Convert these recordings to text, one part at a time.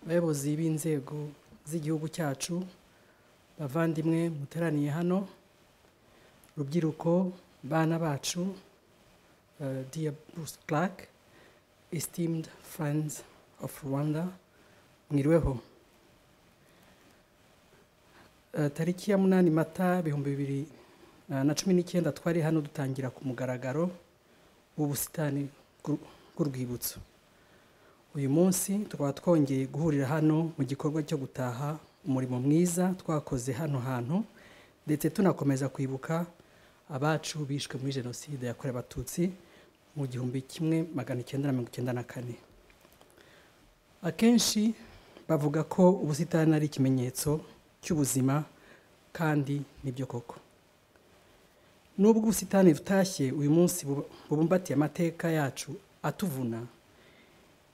abayobozi b'inzego z'igihugu cyacu, bavandimwe muteraniye hano, rubyiruko, bana bacu, dear Bruce Clark, esteemed friends of Rwanda, mwiriweho. Tariki ya 8 Mata 2019 twari hano dutangira ku mugaragaro w'ubusitani bw'urwibutso. Uyu munsi tukaba twongeye guhurira hano mu gikorwa cyo gutaha umurimo mwiza twakoze hano hantu, ndetse tunakomeza kwibuka abacu bishwe muri Jenoside yakorewe Abatutsi mu 1994. Akenshi bavuga ko ubusitani ari ikimenyetso cy'ubuzima, kandi nibyo koko. Nubwo ubusitani butashye uyu munsi bubumbatiye amateka yacu atuvuna,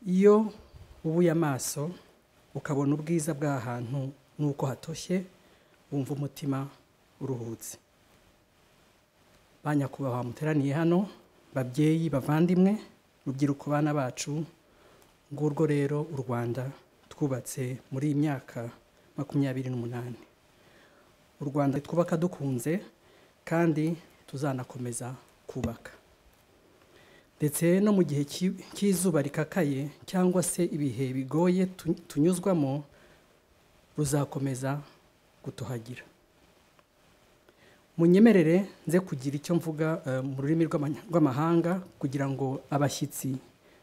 iyo ubuye amaso ukabona ubwiza bw'ahantu nuko hatoshye, wumva umutima uruhutse. Banyakubahwa muteraniye hano, babyeyi, bavandimwe, rubyiruko, bana bacu, ngurwo rero u Rwanda twubatse muri iyi myaka 28. U Rwanda twubaka dukunze, kandi tuzanakomeza kubaka. Ndetse no mu gihe cy'izuba rikakaye cyangwa se ibihe bigoye tunyuzwamo, ruzakomeza gutohagira. Munyemerere nze kugira icyo mvuga mu rurimi rw'amahanga kugira ngo abashyitsi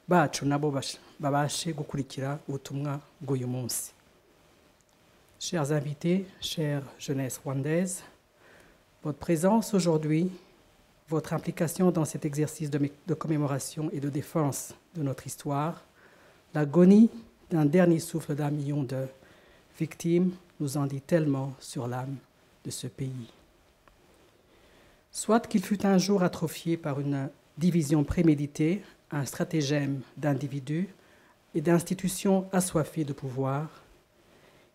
bacu nabo babashe gukurikira ubutumwa bw'uyu munsi. Chers invités, chère jeunesse rwandaise, votre présence aujourd'hui, votre implication dans cet exercice de commémoration et de défense de notre histoire, l'agonie d'un dernier souffle d'1 million de victimes nous en dit tellement sur l'âme de ce pays. Soit qu'il fut un jour atrophié par une division préméditée, un stratagème d'individus et d'institutions assoiffées de pouvoir,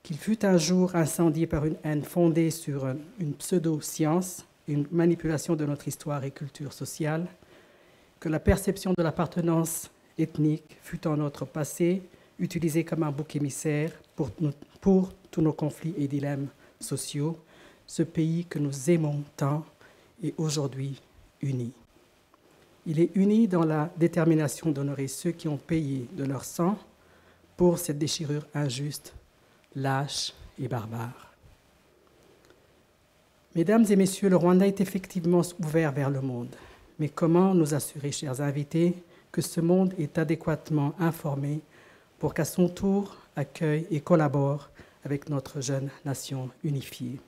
qu'il fut un jour incendié par une haine fondée sur une pseudo-science, une manipulation de notre histoire et culture sociale, que la perception de l'appartenance ethnique fut en notre passé utilisée comme un bouc émissaire pour tous nos conflits et dilemmes sociaux, ce pays que nous aimons tant est aujourd'hui uni. Il est uni dans la détermination d'honorer ceux qui ont payé de leur sang pour cette déchirure injuste, lâche et barbare. Mesdames et messieurs, le Rwanda est effectivement ouvert vers le monde. Mais comment nous assurer, chers invités, que ce monde est adéquatement informé pour qu'à son tour accueille et collabore avec notre jeune nation unifiée?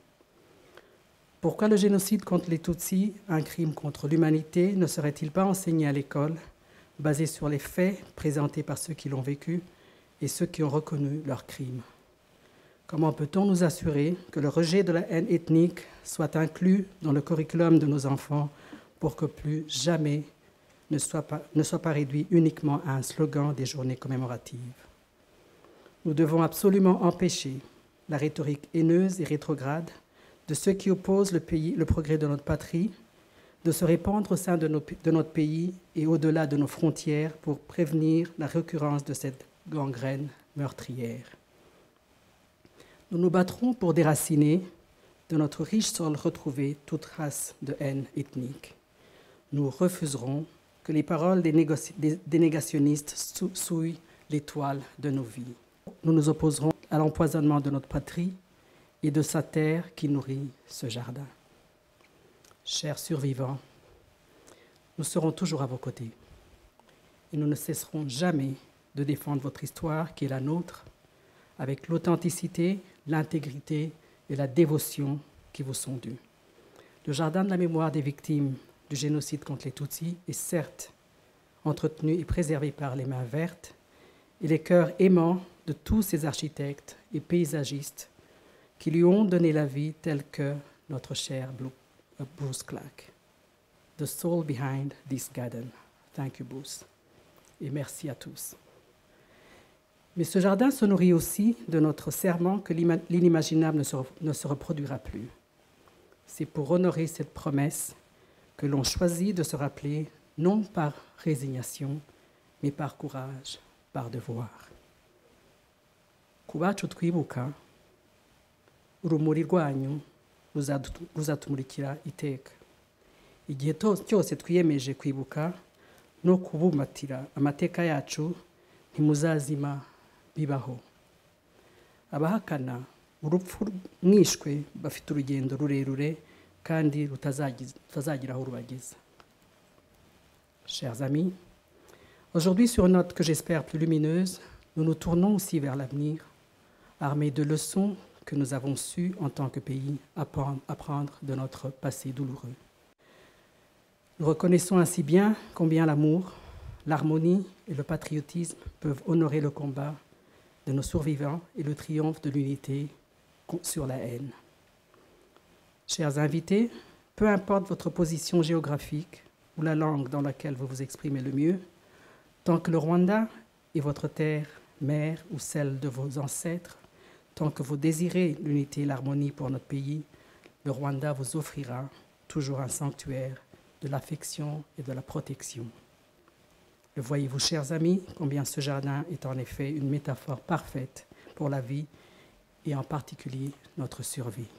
Pourquoi le génocide contre les Tutsis, un crime contre l'humanité, ne serait-il pas enseigné à l'école, basé sur les faits présentés par ceux qui l'ont vécu et ceux qui ont reconnu leurs crimes? Comment peut-on nous assurer que le rejet de la haine ethnique soit inclus dans le curriculum de nos enfants pour que plus jamais ne soit pas réduit uniquement à un slogan des journées commémoratives? Nous devons absolument empêcher la rhétorique haineuse et rétrograde de ceux qui opposent le progrès de notre patrie de se répandre au sein de notre pays et au-delà de nos frontières pour prévenir la récurrence de cette gangrène meurtrière. Nous nous battrons pour déraciner de notre riche sol retrouvé toute trace de haine ethnique. Nous refuserons que les paroles des négationnistes souillent l'étoile de nos vies. Nous nous opposerons à l'empoisonnement de notre patrie et de sa terre qui nourrit ce jardin. Chers survivants, nous serons toujours à vos côtés et nous ne cesserons jamais de défendre votre histoire qui est la nôtre, avec l'authenticité, l'intégrité et la dévotion qui vous sont dues. Le jardin de la mémoire des victimes du génocide contre les Tutsis est certes entretenu et préservé par les mains vertes et les cœurs aimants de tous ces architectes et paysagistes qui lui ont donné la vie, tel que notre cher Bruce Clark. The soul behind this garden. Thank you, Bruce. Et merci à tous. Mais ce jardin se nourrit aussi de notre serment que l'inimaginable ne se reproduira plus. C'est pour honorer cette promesse que l'on choisit de se rappeler, non par résignation, mais par courage, par devoir. ku bacu twibuka urumuri rwanyu ruzatumurikira iteka igihe cyose twiyemeje kwibuka no kubumatira amateka yacu ntimuzazima bibaho abahakana urupfu mwishwe bafite urugendo rurerure kandi rutazagira aho rubageza. Chers amis, aujourd'hui sur une note que j'espère plus lumineuse, nous nous tournons aussi vers l'avenir, armés de leçons que nous avons su en tant que pays apprendre de notre passé douloureux. Nous reconnaissons ainsi bien combien l'amour, l'harmonie et le patriotisme peuvent honorer le combat de nos survivants et le triomphe de l'unité sur la haine. Chers invités, peu importe votre position géographique ou la langue dans laquelle vous vous exprimez le mieux, tant que le Rwanda est votre terre, mère ou celle de vos ancêtres, tant que vous désirez l'unité et l'harmonie pour notre pays, le Rwanda vous offrira toujours un sanctuaire de l'affection et de la protection. Le voyez-vous, chers amis, combien ce jardin est en effet une métaphore parfaite pour la vie et en particulier notre survie.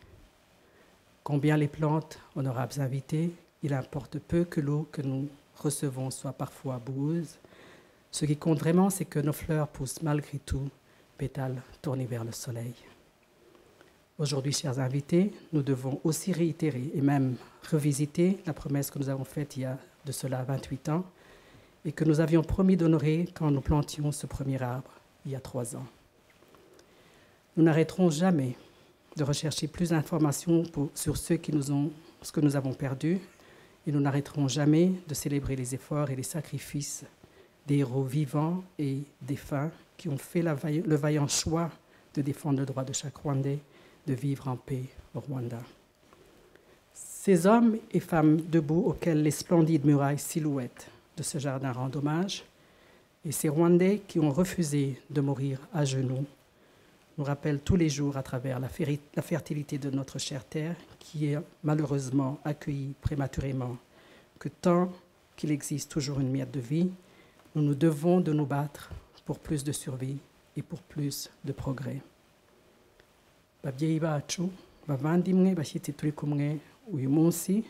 Combien les plantes, honorables invités, il importe peu que l'eau que nous recevons soit parfois boueuse. Ce qui compte vraiment, c'est que nos fleurs poussent malgré tout, pétales tournés vers le soleil. Aujourd'hui, chers invités, nous devons aussi réitérer et même revisiter la promesse que nous avons faite il y a de cela 28 ans et que nous avions promis d'honorer quand nous plantions ce premier arbre il y a 3 ans. Nous n'arrêterons jamais de rechercher plus d'informations sur ce que nous avons perdu et nous n'arrêterons jamais de célébrer les efforts et les sacrifices des héros vivants et défunts qui ont fait le vaillant choix de défendre le droit de chaque Rwandais de vivre en paix au Rwanda. Ces hommes et femmes debout auxquels les splendides murailles silhouettes de ce jardin rendent hommage, et ces Rwandais qui ont refusé de mourir à genoux, nous rappellent tous les jours à travers la fertilité de notre chère terre, qui est malheureusement accueillie prématurément, que tant qu'il existe toujours une miette de vie, nous nous devons de nous battre pour plus de survie et pour plus de progrès. Babyeyi bacu, bavandimwe bashyitsi turi kumwe uyu munsi,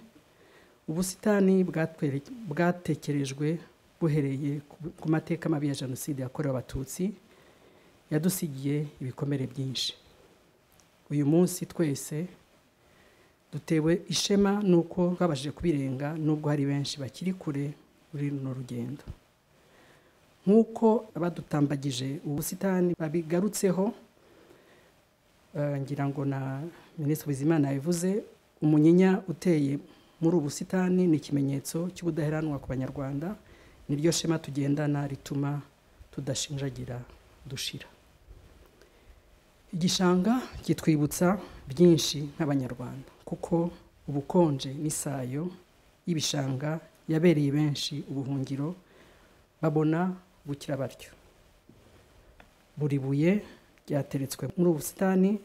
ubusitani bwatekerejwe buhereye ku mateka mabi ya Jenoside yakorewe Abatutsi yadusigiye ibikomere byinshi. Uyu munsi twese dutewe ishema nuko twabashije kubirenga nubwo hari benshi bakiri kure muri runo rugendo. Nk'uko abadutambagije ubusitani babigarutseho, ngira ngo na Minisitiri Bizimana yavuze, umunyinya uteye muri ubusitani ni ikimenyetso cy'ubudaheranwa ku Banyarwanda, niryo shema tugendana rituma tudashinjagira dushira. Igishanga kitwibutsa byinshi nk'Abanyarwanda kuko ubukonje n'isayo y'ibishanga yabereye benshi ubuhungiro babona bukira batyo. Buri buye ryateretswe muri ubusitani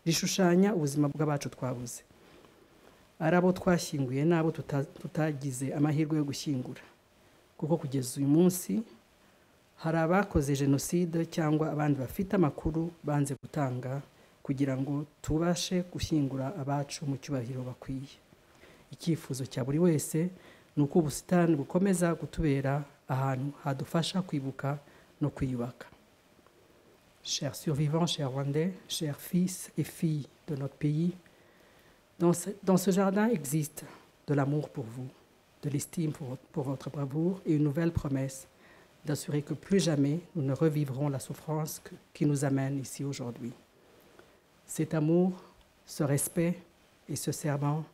rishushanya ubuzima bw'abacu twabuze, ari abo twashyinguye n'abo tutagize amahirwe yo gushyingura, kuko kugeza uyu munsi hari abakoze Jenoside cyangwa abandi bafite amakuru banze gutanga kugira ngo tubashe gushyingura abacu mu cyubahiro bakwiye. Icyifuzo cya buri wese ni uko ubusitani bukomeza kutubera ahantu hadufasha kwibuka no kwiyubaka. Chers survivants, chers Rwandais, chers fils et filles de notre pays, dans ce jardin existe de l'amour pour vous, de l'estime pour votre bravoure et une nouvelle promesse d'assurer que plus jamais nous ne revivrons la souffrance qui nous amène ici aujourd'hui. Cet amour, ce respect et ce serment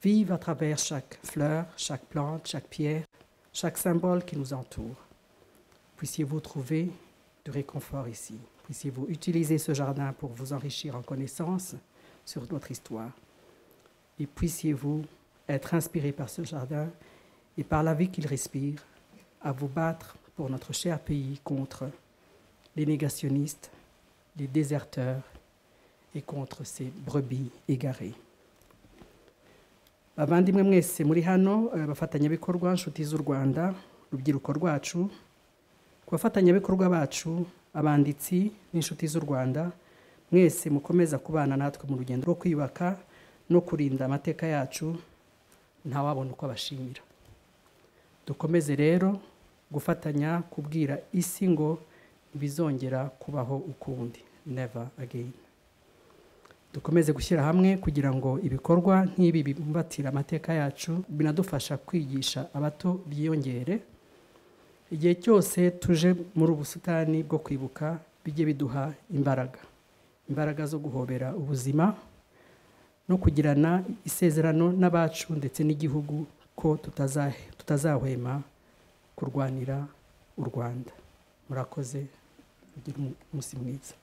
vivent à travers chaque fleur, chaque plante, chaque pierre, chaque symbole qui nous entoure. Puissiez-vous trouver du réconfort ici. Puissiez-vous utiliser ce jardin pour vous enrichir en connaissances sur notre histoire. Et puissiez-vous être inspiré par ce jardin et par la vie qu'il respire, à vous battre pour notre cher pays contre les négationnistes, les déserteurs et contre ces brebis égarées. Bavandimwe mwese muri hano, bafatanyabikorwa nshuti z'u Rwanda, rubyiruko rwacu, ku bafatanyabikorwa bacu, abanditsi n'inshuti z'u Rwanda mwese mukomeza kubana natwe mu rugendo rwo kwiyubaka no kurinda amateka yacu, ntawabona uko abashimira. Dukomeze rero gufatanya kubwira isi ngo bizongera kubaho ukundi, never again. Dukomeze gushyira hamwe kugira ngo ibikorwa nk'ibi bibumbatira amateka yacu binadufasha kwigisha abato byiyongere. Igihe cyose tuje muri ubusitani bwo kwibuka bijye biduha imbaraga zo guhobera ubuzima no kugirana isezerano n'abacu ndetse n'igihugu ko tutazahwema kurwanira u Rwanda. Murakoze, mugire umunsi mwiza.